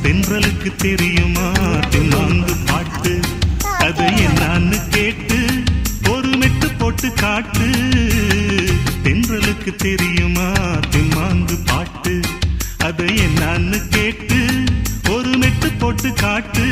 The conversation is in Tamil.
தென்றலுக்கு தெரியுமா தெம்மாங்கு பாட்டு, அது என்னான்னு கேட்டு ஒரு மெட்டு போட்டு காட்டு. தென்றலுக்கு தெரியுமா தெம்மாங்கு பாட்டு, அது என்னான்னு கேட்டு ஒரு மெட்டு போட்டு காட்டு.